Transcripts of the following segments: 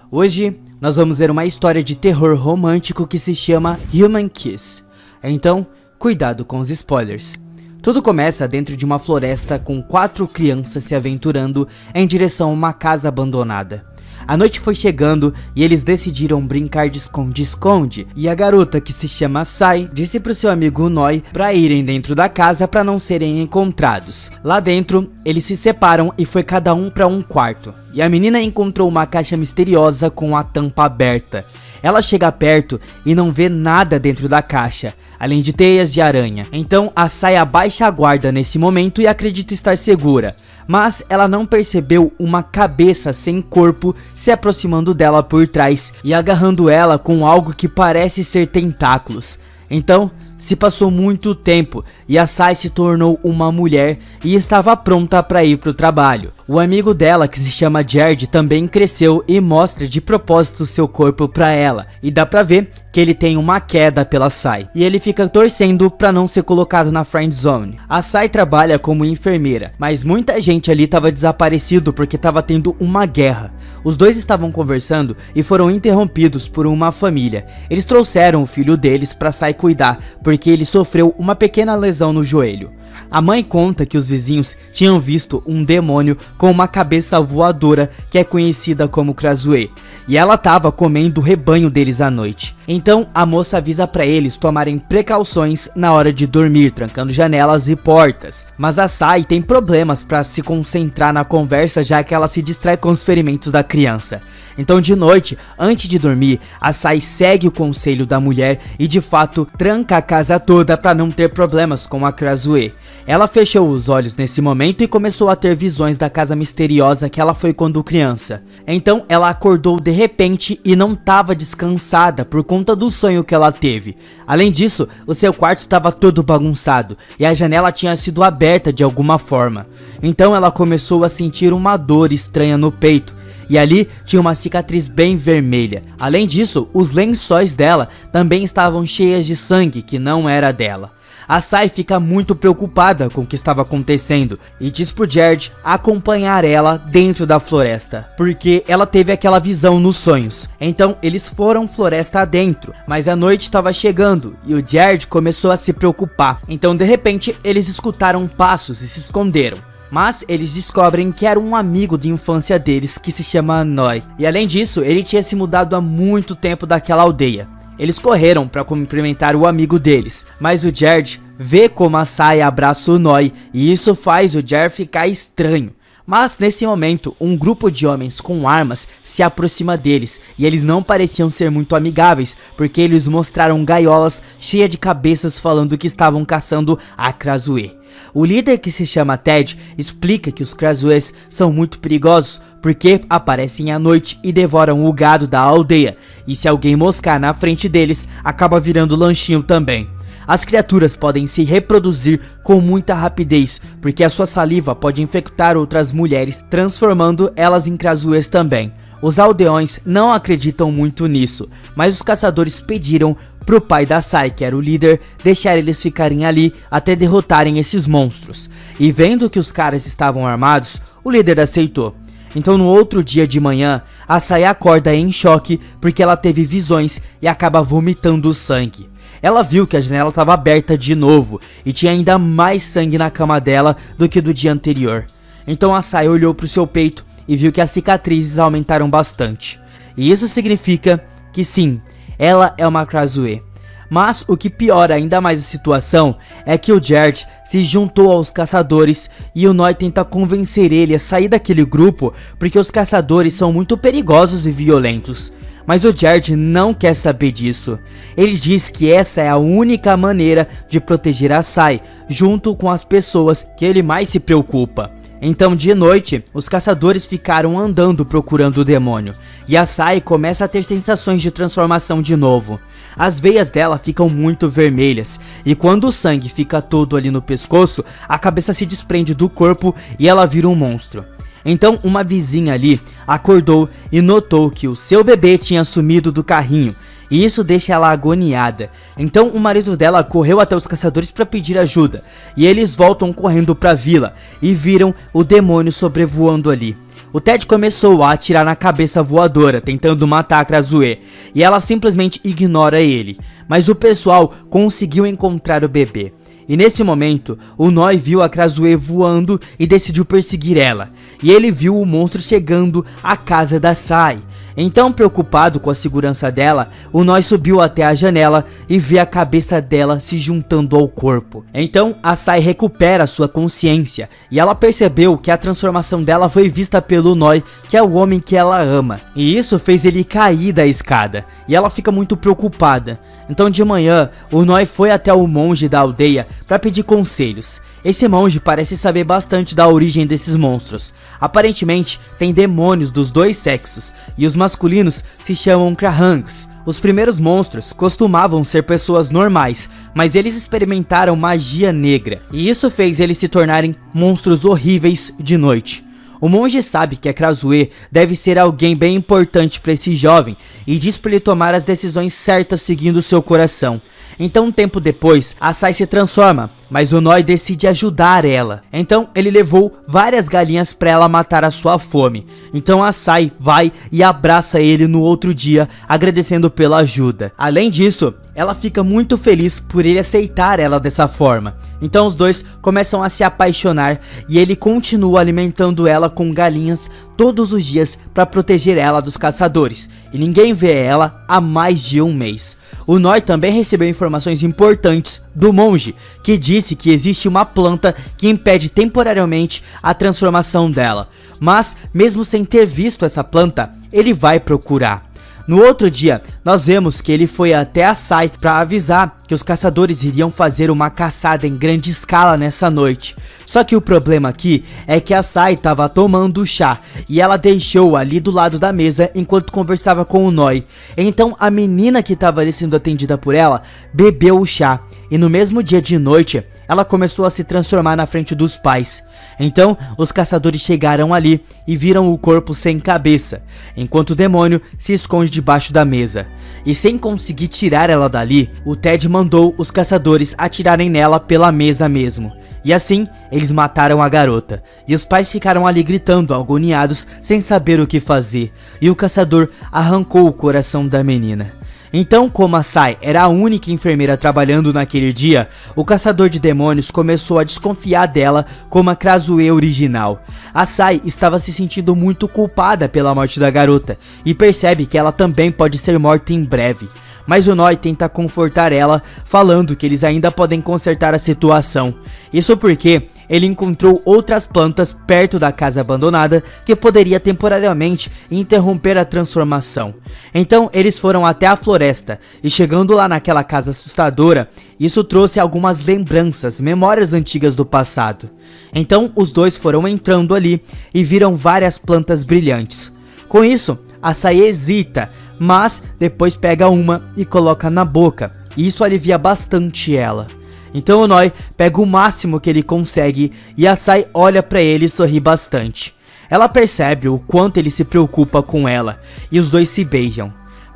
Hoje nós vamos ver uma história de terror romântico que se chama Human Kiss. Então, cuidado com os spoilers. Tudo começa dentro de uma floresta com 4 crianças se aventurando em direção a uma casa abandonada. A noite foi chegando e eles decidiram brincar de esconde-esconde, e a garota, que se chama Sai, disse pro seu amigo Noi para irem dentro da casa para não serem encontrados. Lá dentro, eles se separam e foi cada um para um quarto, e a menina encontrou uma caixa misteriosa com a tampa aberta. Ela chega perto e não vê nada dentro da caixa, além de teias de aranha. Então a Sai abaixa a guarda nesse momento e acredita estar segura, mas ela não percebeu uma cabeça sem corpo se aproximando dela por trás e agarrando ela com algo que parece ser tentáculos. Então se passou muito tempo e a Sai se tornou uma mulher e estava pronta para ir para o trabalho. O amigo dela, que se chama Jared, também cresceu e mostra de propósito seu corpo para ela, e dá pra ver que ele tem uma queda pela Sai, e ele fica torcendo para não ser colocado na friend zone. A Sai trabalha como enfermeira, mas muita gente ali estava desaparecido porque estava tendo uma guerra. Os dois estavam conversando e foram interrompidos por uma família. Eles trouxeram o filho deles para Sai cuidar, porque ele sofreu uma pequena lesão no joelho. A mãe conta que os vizinhos tinham visto um demônio com uma cabeça voadora que é conhecida como Krasue, e ela estava comendo o rebanho deles à noite. Então a moça avisa para eles tomarem precauções na hora de dormir, trancando janelas e portas. Mas a Sai tem problemas para se concentrar na conversa, já que ela se distrai com os ferimentos da criança. Então de noite, antes de dormir, a Sai segue o conselho da mulher e de fato tranca a casa toda para não ter problemas com a Krasue. Ela fechou os olhos nesse momento e começou a ter visões da casa misteriosa que ela foi quando criança. Então ela acordou de repente e não estava descansada por conta do sonho que ela teve. Além disso, o seu quarto estava todo bagunçado e a janela tinha sido aberta de alguma forma. Então ela começou a sentir uma dor estranha no peito, e ali tinha uma cicatriz bem vermelha. Além disso, os lençóis dela também estavam cheias de sangue que não era dela. A Sai fica muito preocupada com o que estava acontecendo e diz pro Jared acompanhar ela dentro da floresta, porque ela teve aquela visão nos sonhos. Então eles foram floresta adentro, mas a noite estava chegando e o Jared começou a se preocupar. Então de repente eles escutaram passos e se esconderam. Mas eles descobrem que era um amigo de infância deles que se chama Noi. E além disso, ele tinha se mudado há muito tempo daquela aldeia. Eles correram para cumprimentar o amigo deles, mas o Jared vê como a Sai abraça o Noi e isso faz o Jared ficar estranho. Mas nesse momento, um grupo de homens com armas se aproxima deles e eles não pareciam ser muito amigáveis, porque eles mostraram gaiolas cheias de cabeças falando que estavam caçando a Krasue. O líder, que se chama Ted, explica que os Krasues são muito perigosos porque aparecem à noite e devoram o gado da aldeia, e se alguém moscar na frente deles, acaba virando lanchinho também. As criaturas podem se reproduzir com muita rapidez, porque a sua saliva pode infectar outras mulheres, transformando elas em Krasues também. Os aldeões não acreditam muito nisso, mas os caçadores pediram pro pai da Sai, que era o líder, deixar eles ficarem ali até derrotarem esses monstros. E vendo que os caras estavam armados, o líder aceitou. Então no outro dia de manhã, a Sai acorda em choque porque ela teve visões e acaba vomitando sangue. Ela viu que a janela estava aberta de novo e tinha ainda mais sangue na cama dela do que do dia anterior. Então a Sai olhou pro seu peito e viu que as cicatrizes aumentaram bastante. E isso significa que sim, ela é uma Krasue. Mas o que piora ainda mais a situação é que o Jared se juntou aos caçadores e o Noi tenta convencer ele a sair daquele grupo porque os caçadores são muito perigosos e violentos. Mas o Jared não quer saber disso. Ele diz que essa é a única maneira de proteger a Sai, junto com as pessoas que ele mais se preocupa. Então de noite, os caçadores ficaram andando procurando o demônio, e a Sai começa a ter sensações de transformação de novo. As veias dela ficam muito vermelhas, e quando o sangue fica todo ali no pescoço, a cabeça se desprende do corpo e ela vira um monstro. Então uma vizinha ali acordou e notou que o seu bebê tinha sumido do carrinho, e isso deixa ela agoniada. Então o marido dela correu até os caçadores para pedir ajuda, e eles voltam correndo para a vila e viram o demônio sobrevoando ali. O Ted começou a atirar na cabeça voadora, tentando matar a Krasue, e ela simplesmente ignora ele. Mas o pessoal conseguiu encontrar o bebê. E nesse momento, o Noi viu a Krasue voando e decidiu perseguir ela. E ele viu o monstro chegando à casa da Sai. Então, preocupado com a segurança dela, o Noi subiu até a janela e vê a cabeça dela se juntando ao corpo. Então, a Sai recupera sua consciência e ela percebeu que a transformação dela foi vista pelo Noi, que é o homem que ela ama. E isso fez ele cair da escada. E ela fica muito preocupada. Então, de manhã, o Noi foi até o monge da aldeia para pedir conselhos. Esse monge parece saber bastante da origem desses monstros. Aparentemente, tem demônios dos dois sexos, e os masculinos se chamam Krahangs. Os primeiros monstros costumavam ser pessoas normais, mas eles experimentaram magia negra, e isso fez eles se tornarem monstros horríveis de noite. O monge sabe que a Krasue deve ser alguém bem importante para esse jovem e diz para ele tomar as decisões certas seguindo seu coração. Então, um tempo depois, a Sai se transforma, mas o Noi decide ajudar ela. Então, ele levou várias galinhas para ela matar a sua fome. Então, a Sai vai e abraça ele no outro dia, agradecendo pela ajuda. Além disso, ela fica muito feliz por ele aceitar ela dessa forma. Então, os dois começam a se apaixonar e ele continua alimentando ela com galinhas todos os dias para proteger ela dos caçadores. E ninguém vê ela há mais de um mês. O Noi também recebeu informações importantes do monge, que disse que existe uma planta que impede temporariamente a transformação dela. Mas, mesmo sem ter visto essa planta, ele vai procurar. No outro dia, nós vemos que ele foi até a Sai para avisar que os caçadores iriam fazer uma caçada em grande escala nessa noite. Só que o problema aqui é que a Sai estava tomando chá e ela deixou ali do lado da mesa enquanto conversava com o Noi. Então a menina que estava ali sendo atendida por ela bebeu o chá e no mesmo dia de noite ela começou a se transformar na frente dos pais. Então os caçadores chegaram ali e viram o corpo sem cabeça, enquanto o demônio se esconde debaixo da mesa. E sem conseguir tirar ela dali, o Ted mandou os caçadores atirarem nela pela mesa mesmo. E assim, eles mataram a garota. E os pais ficaram ali gritando, agoniados, sem saber o que fazer. E o caçador arrancou o coração da menina. Então, como a Sai era a única enfermeira trabalhando naquele dia, o caçador de demônios começou a desconfiar dela como a Krasue original. A Sai estava se sentindo muito culpada pela morte da garota e percebe que ela também pode ser morta em breve. Mas o Noi tenta confortar ela, falando que eles ainda podem consertar a situação. Isso porque ele encontrou outras plantas perto da casa abandonada que poderia temporariamente interromper a transformação. Então eles foram até a floresta e chegando lá naquela casa assustadora, isso trouxe algumas lembranças, memórias antigas do passado. Então os dois foram entrando ali e viram várias plantas brilhantes. Com isso, a Sai hesita, mas depois pega uma e coloca na boca, e isso alivia bastante ela. Então o Noi pega o máximo que ele consegue e a Sai olha pra ele e sorri bastante. Ela percebe o quanto ele se preocupa com ela e os dois se beijam.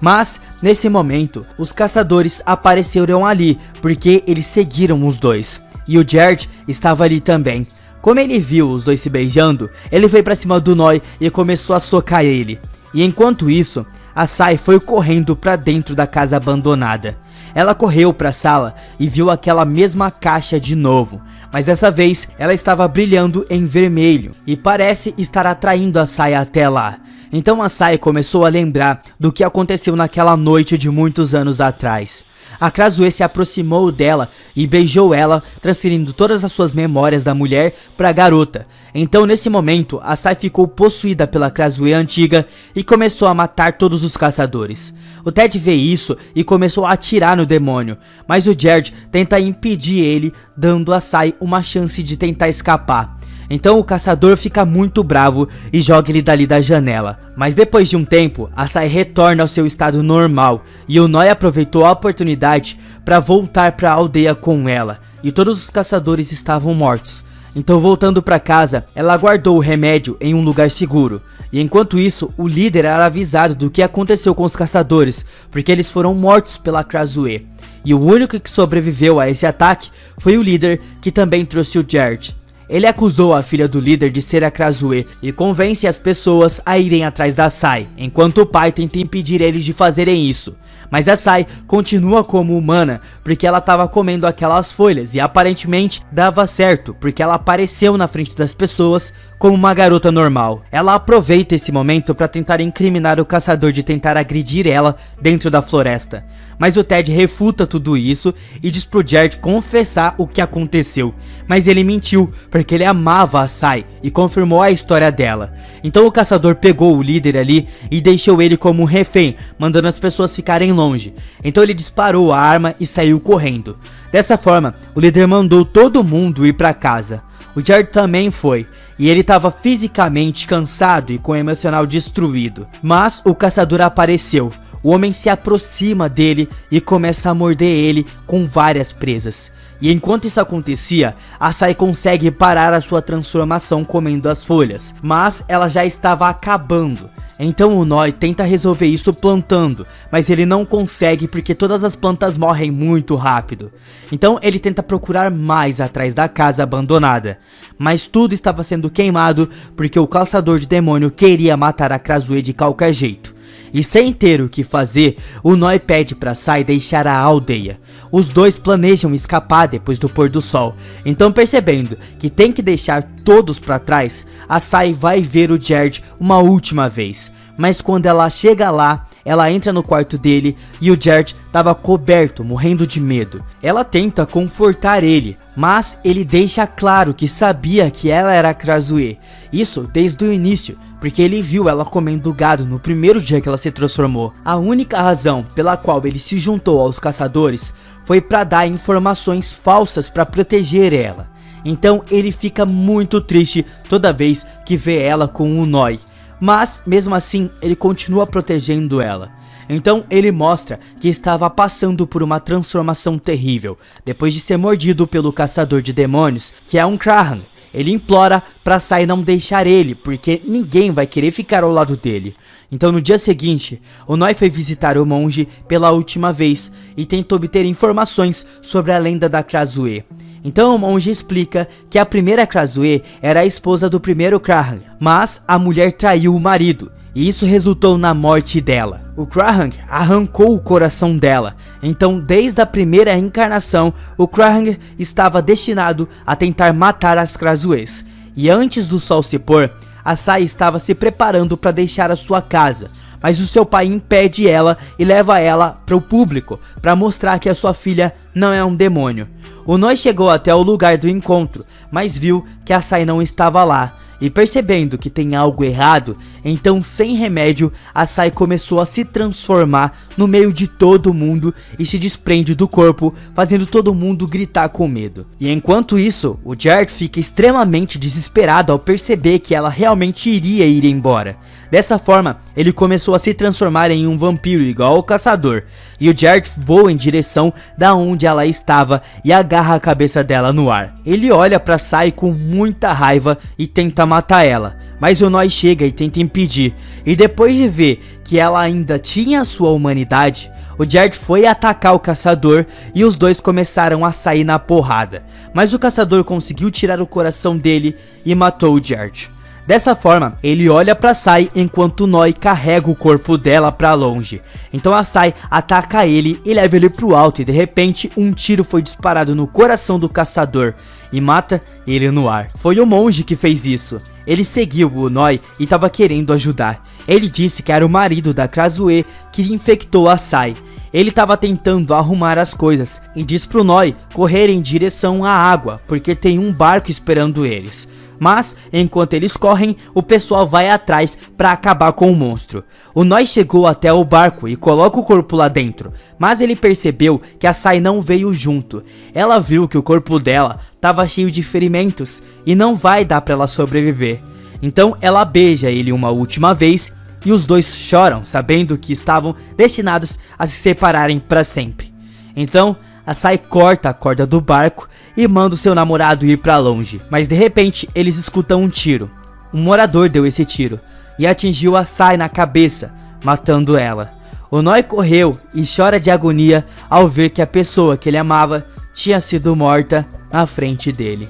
Mas, nesse momento, os caçadores apareceram ali porque eles seguiram os dois. E o Jared estava ali também. Como ele viu os dois se beijando, ele foi pra cima do Noi e começou a socar ele. E enquanto isso, a Sai foi correndo pra dentro da casa abandonada. Ela correu pra sala e viu aquela mesma caixa de novo, mas dessa vez ela estava brilhando em vermelho e parece estar atraindo a Sai até lá. Então a Sai começou a lembrar do que aconteceu naquela noite de muitos anos atrás. A Krasue se aproximou dela e beijou ela, transferindo todas as suas memórias da mulher para a garota. Então nesse momento, a Sai ficou possuída pela Krasue antiga e começou a matar todos os caçadores. O Ted vê isso e começou a atirar no demônio, mas o Jared tenta impedir ele, dando a Sai uma chance de tentar escapar. Então o caçador fica muito bravo e joga ele dali da janela. Mas depois de um tempo, a Sai retorna ao seu estado normal e o Noi aproveitou a oportunidade para voltar para a aldeia com ela. E todos os caçadores estavam mortos. Então voltando para casa, ela guardou o remédio em um lugar seguro. E enquanto isso, o líder era avisado do que aconteceu com os caçadores, porque eles foram mortos pela Krasue. E o único que sobreviveu a esse ataque foi o líder, que também trouxe o Jared. ele acusou a filha do líder de ser a Krasue e convence as pessoas a irem atrás da Sai, enquanto o pai tenta impedir eles de fazerem isso. Mas a Sai continua como humana, porque ela estava comendo aquelas folhas e aparentemente dava certo, porque ela apareceu na frente das pessoas como uma garota normal. Ela aproveita esse momento para tentar incriminar o caçador de tentar agredir ela dentro da floresta. Mas o Ted refuta tudo isso e diz pro Jared confessar o que aconteceu. Mas ele mentiu, porque ele amava a Sai e confirmou a história dela. Então o caçador pegou o líder ali e deixou ele como um refém, mandando as pessoas ficarem longe. Então ele disparou a arma e saiu correndo. Dessa forma, o líder mandou todo mundo ir para casa. O Jared também foi, e ele estava fisicamente cansado e com o emocional destruído. Mas o caçador apareceu. O homem se aproxima dele e começa a morder ele com várias presas. E enquanto isso acontecia, a Sai consegue parar a sua transformação comendo as folhas, mas ela já estava acabando. Então o Noi tenta resolver isso plantando, mas ele não consegue porque todas as plantas morrem muito rápido. Então ele tenta procurar mais atrás da casa abandonada, mas tudo estava sendo queimado porque o caçador de demônio queria matar a Krasue de qualquer jeito. E sem ter o que fazer, o Noi pede para Sai deixar a aldeia. Os dois planejam escapar depois do pôr do sol. Então, percebendo que tem que deixar todos para trás, a Sai vai ver o Jared uma última vez. Mas quando ela chega lá, ela entra no quarto dele e o Jared estava coberto, morrendo de medo. Ela tenta confortar ele, mas ele deixa claro que sabia que ela era a Krasue. Isso desde o início, porque ele viu ela comendo gado no primeiro dia que ela se transformou. A única razão pela qual ele se juntou aos caçadores foi para dar informações falsas para proteger ela. Então ele fica muito triste toda vez que vê ela com o Noi. Mas, mesmo assim, ele continua protegendo ela. Então ele mostra que estava passando por uma transformação terrível, depois de ser mordido pelo caçador de demônios, que é um Krahan. Ele implora pra Sai não deixar ele, porque ninguém vai querer ficar ao lado dele. Então no dia seguinte, o Noi foi visitar o monge pela última vez e tentou obter informações sobre a lenda da Krasue. Então o monge explica que a primeira Krasue era a esposa do primeiro Krahan, mas a mulher traiu o marido, e isso resultou na morte dela. O Krahan arrancou o coração dela, então desde a primeira encarnação, o Krahan estava destinado a tentar matar as Krasues. E antes do sol se pôr, a Sai estava se preparando para deixar a sua casa, mas o seu pai impede ela e leva ela para o público, para mostrar que a sua filha não é um demônio. O Noi chegou até o lugar do encontro, mas viu que a Sai não estava lá. E percebendo que tem algo errado, então sem remédio, a Sai começou a se transformar no meio de todo mundo e se desprende do corpo, fazendo todo mundo gritar com medo. E enquanto isso, o Jared fica extremamente desesperado ao perceber que ela realmente iria ir embora. Dessa forma, ele começou a se transformar em um vampiro igual ao caçador, e o Jared voa em direção da onde ela estava e agarra a cabeça dela no ar. Ele olha pra Sai com muita raiva e tenta matar ela, mas o Noi chega e tenta impedir, e depois de ver que ela ainda tinha sua humanidade, o Jared foi atacar o caçador e os dois começaram a sair na porrada, mas o caçador conseguiu tirar o coração dele e matou o Jared. Dessa forma, ele olha pra Sai enquanto o Noi carrega o corpo dela pra longe. Então a Sai ataca ele e leva ele pro alto e de repente um tiro foi disparado no coração do caçador e mata ele no ar. Foi o monge que fez isso. Ele seguiu o Noi e estava querendo ajudar. Ele disse que era o marido da Krasue que infectou a Sai. Ele estava tentando arrumar as coisas e diz pro Noi correr em direção à água, porque tem um barco esperando eles. Mas, enquanto eles correm, o pessoal vai atrás para acabar com o monstro. O Noi chegou até o barco e coloca o corpo lá dentro, mas ele percebeu que a Sai não veio junto. Ela viu que o corpo dela estava cheio de ferimentos e não vai dar para ela sobreviver. Então ela beija ele uma última vez e os dois choram, sabendo que estavam destinados a se separarem para sempre. Então a Sai corta a corda do barco e manda o seu namorado ir pra longe. Mas de repente eles escutam um tiro. Um morador deu esse tiro e atingiu a Sai na cabeça, matando ela. O Noi correu e chora de agonia ao ver que a pessoa que ele amava tinha sido morta na frente dele.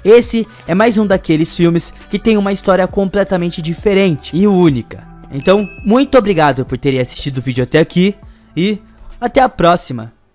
Esse é mais um daqueles filmes que tem uma história completamente diferente e única. Então, muito obrigado por terem assistido o vídeo até aqui e até a próxima!